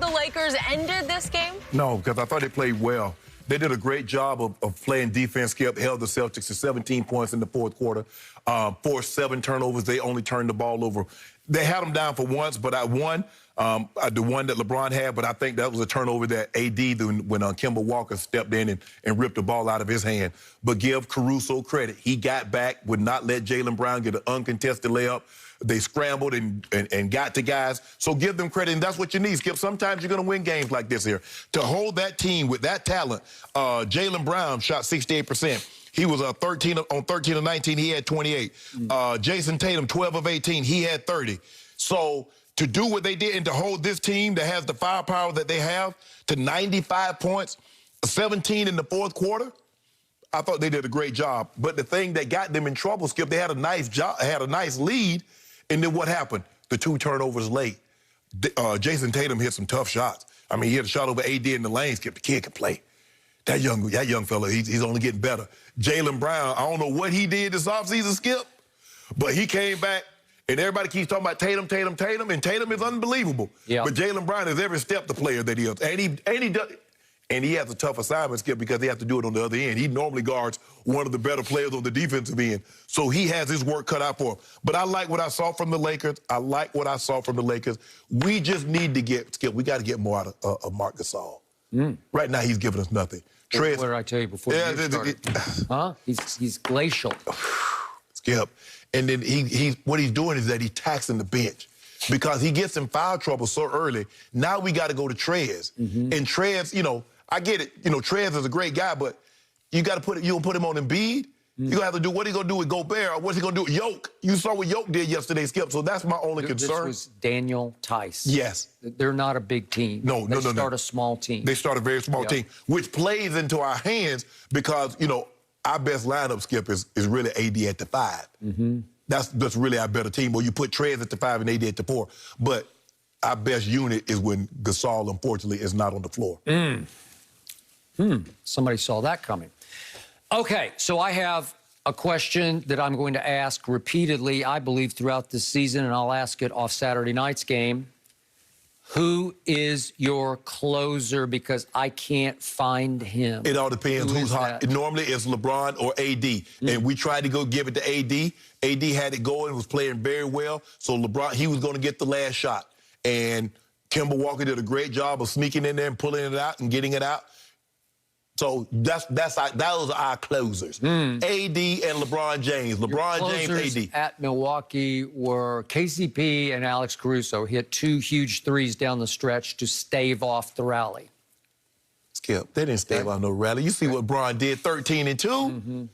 the Lakers ended this game? No, because I thought they played well. They did a great job of playing defense. Skip held the Celtics to 17 points in the fourth quarter, forced 7 turnovers. They only turned the ball over. They had them down for once, but I won. The one that LeBron had, but I think that was a turnover that AD, when Kemba Walker stepped in and ripped the ball out of his hand. But give Caruso credit. He got back, would not let Jaylen Brown get an uncontested layup. They scrambled and got to guys. So give them credit, and that's what you need, Skip. Sometimes you're going to win games like this here. To hold that team with that talent, Jaylen Brown shot 68%. He was 13 of 19. He had 28. Jason Tatum, 12 of 18. He had 30. So to do what they did and to hold this team that has the firepower that they have to 95 points, 17 in the fourth quarter, I thought they did a great job. But the thing that got them in trouble, Skip, they had a nice lead, and then what happened? The 2 turnovers late. Jason Tatum hit some tough shots. I mean, he hit a shot over AD in the lane. Skip, the kid can play. That young fella, he's only getting better. Jaylen Brown, I don't know what he did this offseason, Skip, but he came back, and everybody keeps talking about Tatum, and Tatum is unbelievable. Yep. But Jaylen Brown is every step the player that he is. And he has a tough assignment, Skip, because he has to do it on the other end. He normally guards one of the better players on the defensive end. So he has his work cut out for him. But I like what I saw from the Lakers. We just need to get, Skip, we got to get more out of Marc Gasol. Right now, he's giving us nothing. What did I tell you before you started? Huh? He's glacial. Skip. And then what he's doing is that he's taxing the bench because he gets in foul trouble so early. Now we got to go to Trez. And Trez, I get it. Trez is a great guy, but you got to put him on Embiid. You're going to have to do, what are you going to do with Gobert, or what's he going to do with Yoke? You saw what Yoke did yesterday, Skip, so that's my only concern. This was Daniel Tice. Yes. They're not a big team. No. They start a small team. They start a very small team, which plays into our hands because, our best lineup, Skip, is really AD at the 5. That's really our better team, where you put Trez at the 5 and AD at the 4. But our best unit is when Gasol, unfortunately, is not on the floor. Somebody saw that coming. Okay, so I have a question that I'm going to ask repeatedly, I believe, throughout this season, and I'll ask it off Saturday night's game. Who is your closer? Because I can't find him. It all depends who's hot. Normally, it's LeBron or AD. And we tried to go give it to AD. AD had it going, was playing very well. So LeBron, he was going to get the last shot. And Kemba Walker did a great job of sneaking in there and pulling it out and getting it out. So those are our closers. AD and LeBron James. LeBron James, AD. At Milwaukee were KCP and Alex Caruso hit 2 huge threes down the stretch to stave off the rally. Skip, they didn't stave off no rally. You see what LeBron did, 13 and 2.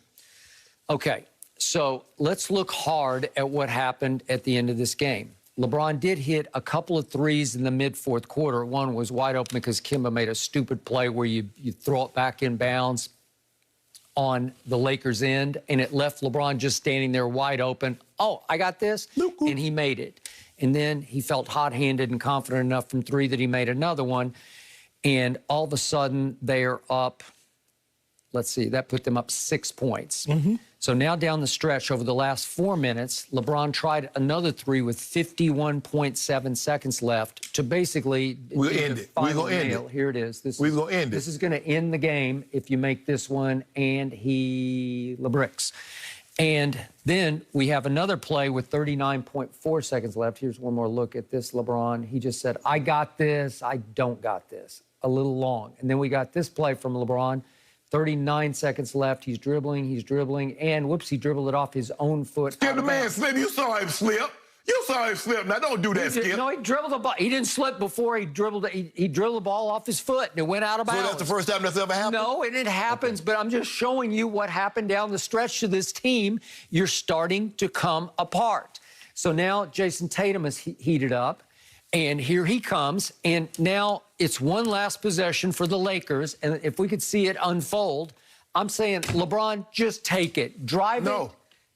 Okay, so let's look hard at what happened at the end of this game. LeBron did hit a couple of threes in the mid-fourth quarter. One was wide open because Kemba made a stupid play where you throw it back in bounds on the Lakers' end, and it left LeBron just standing there wide open. Oh, I got this, and he made it. And then he felt hot-handed and confident enough from 3 that he made another one, and all of a sudden they are up. Let's see, that put them up 6 points. So now down the stretch, over the last 4 minutes, LeBron tried another 3 with 51.7 seconds left to basically we'll end it. We're going to end it. Here it is. We're going to end it. This is going to end the game if you make this one, and he LeBricks. And then we have another play with 39.4 seconds left. Here's one more look at this, LeBron. He just said, I got this, I don't got this. A little long. And then we got this play from LeBron. 39 seconds left. He's dribbling, and whoops, he dribbled it off his own foot. Skip, the man slip. You saw him slip. Now, don't do that, Skip. No, he dribbled the ball. He didn't slip before he dribbled. He dribbled the ball off his foot, and it went out of bounds. So that's the first time that's ever happened? No, and it happens, but I'm just showing you what happened down the stretch to this team. You're starting to come apart. So now Jason Tatum is heated up. And here he comes, and now it's one last possession for the Lakers, and if we could see it unfold, I'm saying, LeBron, just take it. Drive it.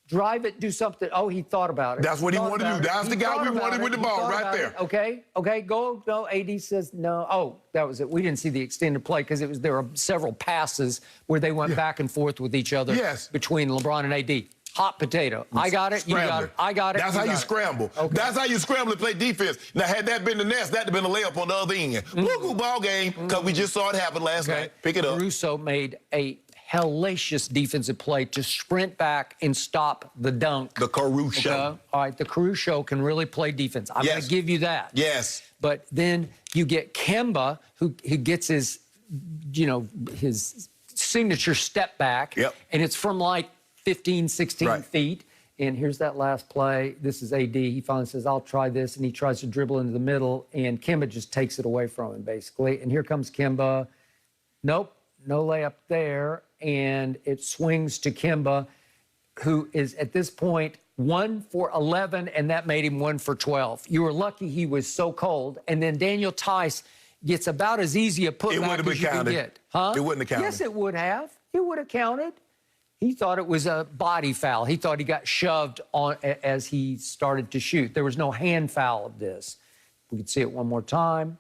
drive it, do something. Oh, he thought about it. That's what he wanted to do. That's the guy we wanted with the ball right there. Okay, go. No, AD says no. Oh, that was it. We didn't see the extended play because there were several passes where they went back and forth with each other between LeBron and AD. Hot potato. I got it. You got it. I got it. That's how you scramble. Okay. That's how you scramble to play defense. Now, had that been the Nets, that'd have been a layup on the other end. Woo-hoo, ball game, because we just saw it happen last night. Pick it up. Caruso made a hellacious defensive play to sprint back and stop the dunk. The Caruso. Okay? All right, the Caruso can really play defense. I'm going to give you that. Yes. But then you get Kemba, who gets his, his signature step back. Yep. And it's from like 15, 16 feet. And here's that last play. This is AD. He finally says, I'll try this. And he tries to dribble into the middle. And Kemba just takes it away from him, basically. And here comes Kemba. Nope, no layup there. And it swings to Kemba, who is at this point 1 for 11, and that made him 1 for 12. You were lucky he was so cold. And then Daniel Tice gets about as easy a putback as you can get. Huh? It wouldn't have counted. Yes, it would have. It would have counted. He thought it was a body foul. He thought he got shoved on as he started to shoot. There was no hand foul of this. We could see it one more time.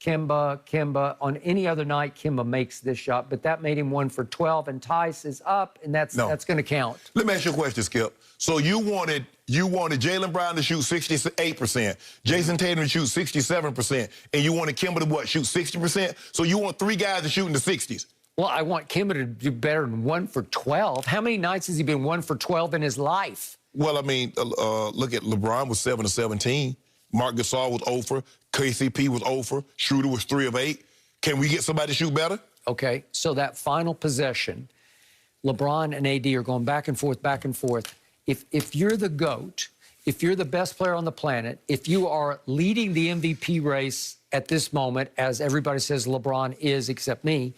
Kemba. On any other night, Kemba makes this shot, but that made him 1 for 12, and Tice is up, and that's going to count. Let me ask you a question, Skip. So you wanted Jaylen Brown to shoot 68%, Jason Tatum to shoot 67%, and you wanted Kemba to what, shoot 60%? So you want 3 guys to shoot in the 60s. Well, I want Kemba to do better than 1 for 12. How many nights has he been 1 for 12 in his life? Well, I mean, look at LeBron was 7 of 17. Marc Gasol was 0 for. KCP was 0 for. Schroeder was 3 of 8. Can we get somebody to shoot better? Okay, so that final possession, LeBron and AD are going back and forth, back and forth. If you're the GOAT, if you're the best player on the planet, if you are leading the MVP race at this moment, as everybody says LeBron is except me,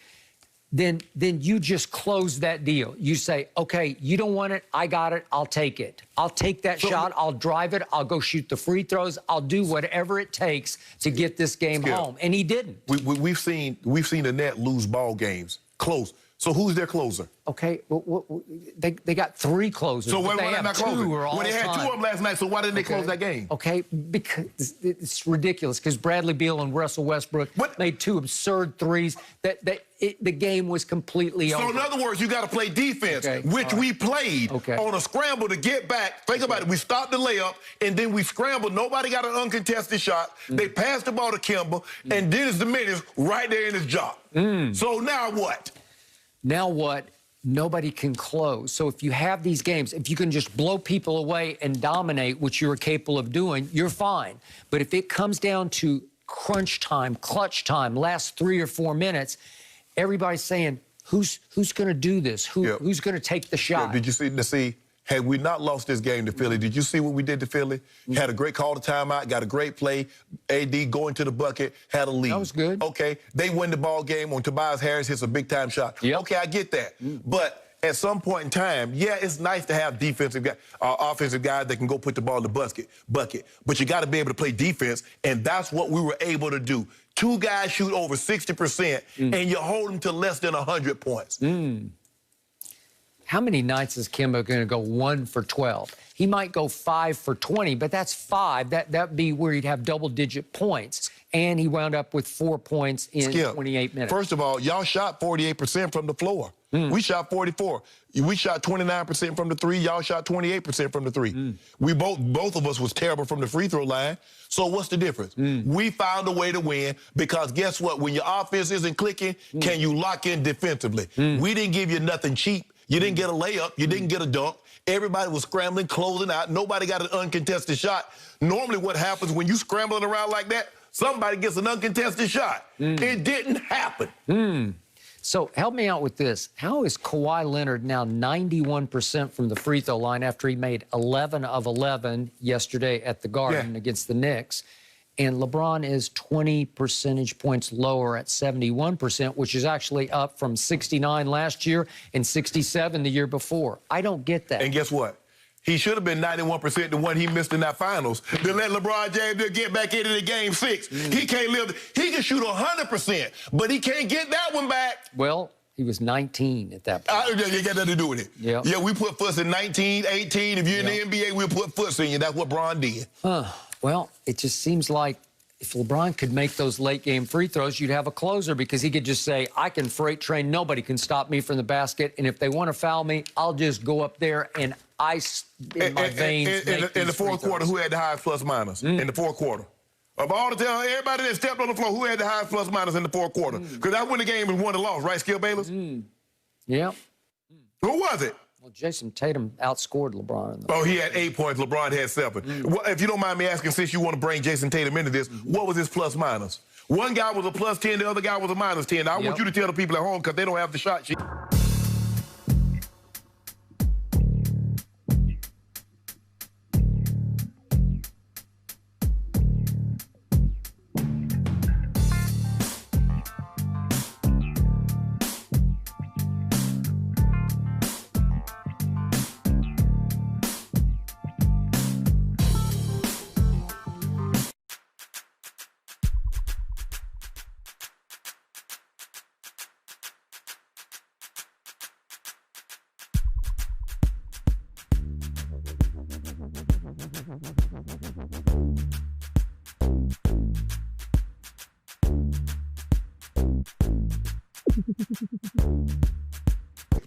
then you just close that deal. You say, okay, you don't want it, I got it, I'll take it. I'll take that shot, I'll drive it, I'll go shoot the free throws, I'll do whatever it takes to get this game home. And he didn't. We've seen the Net lose ball games close. So who's their closer? Okay, they got 3 closers. So why they not closing? Well, they had 2 of them last night, so why didn't they close that game? Okay, because it's ridiculous, because Bradley Beal and Russell Westbrook made 2 absurd threes. The game was completely over. So in other words, you got to play defense, which we played on a scramble to get back. Think about it. We stopped the layup, and then we scrambled. Nobody got an uncontested shot. They passed the ball to Kemba, and Dennis Dominguez right there in his job. So now what? Now what? Nobody can close. So if you have these games, if you can just blow people away and dominate, which you're capable of doing, you're fine. But if it comes down to crunch time, clutch time, last 3 or 4 minutes, everybody's saying, who's going to do this? Who's going to take the shot? Did you see? Had we not lost this game to Philly, did you see what we did to Philly? Had a great call to timeout, got a great play. AD going to the bucket, had a lead. That was good. Okay, they win the ball game when Tobias Harris hits a big-time shot. Okay, I get that. But at some point in time, it's nice to have offensive guys that can go put the ball in the bucket. But you got to be able to play defense, and that's what we were able to do. 2 guys shoot over 60%, and you hold them to less than 100 points. How many nights is Kemba going to go 1 for 12? He might go 5 for 20, but that's 5. That'd be where he'd have double-digit points. And he wound up with 4 points in 28 minutes. First of all, y'all shot 48% from the floor. We shot 44. We shot 29% from the 3. Y'all shot 28% from the 3. We both of us was terrible from the free throw line. So what's the difference? We found a way to win because guess what? When your offense isn't clicking, can you lock in defensively? We didn't give you nothing cheap. You didn't get a layup. You didn't get a dunk. Everybody was scrambling, closing out. Nobody got an uncontested shot. Normally what happens when you scrambling around like that, somebody gets an uncontested shot. It didn't happen. So help me out with this. How is Kawhi Leonard now 91% from the free throw line after he made 11 of 11 yesterday at the Garden against the Knicks? And LeBron is 20 percentage points lower at 71%, which is actually up from 69 last year and 67 the year before. I don't get that. And guess what? He should have been 91% the one he missed in that finals. Then let LeBron James get back into the game 6. He can't live. He can shoot 100%, but he can't get that one back. Well, He was 19 at that point. You got nothing to do with it. Yeah. Yeah, we put Fuss in 19, 18. If you're in the NBA, we'll put Fuss in you. That's what Bron did. Well, it just seems like if LeBron could make those late-game free throws, you'd have a closer because he could just say, I can freight train. Nobody can stop me from the basket. And if they want to foul me, I'll just go up there and ice in my veins. In the fourth quarter, who had the highest plus-minus in the fourth quarter? Of all the time, everybody that stepped on the floor, who had the highest plus-minus in the fourth quarter? Because that's when the game was won and lost, right, Skip Bayless? Yeah. Who was it? Well, Jason Tatum outscored LeBron. Oh, he had 8 points. LeBron had 7. Well, if you don't mind me asking, since you want to bring Jason Tatum into this, what was his plus-minus? One guy was a plus 10, the other guy was a minus 10. I want you to tell the people at home because they don't have the shot sheet.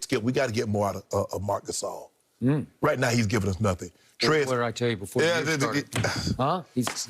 Skip, we got to get more out of Marc Gasol. Right now, he's giving us nothing. What did I tell you before you started? Huh? He's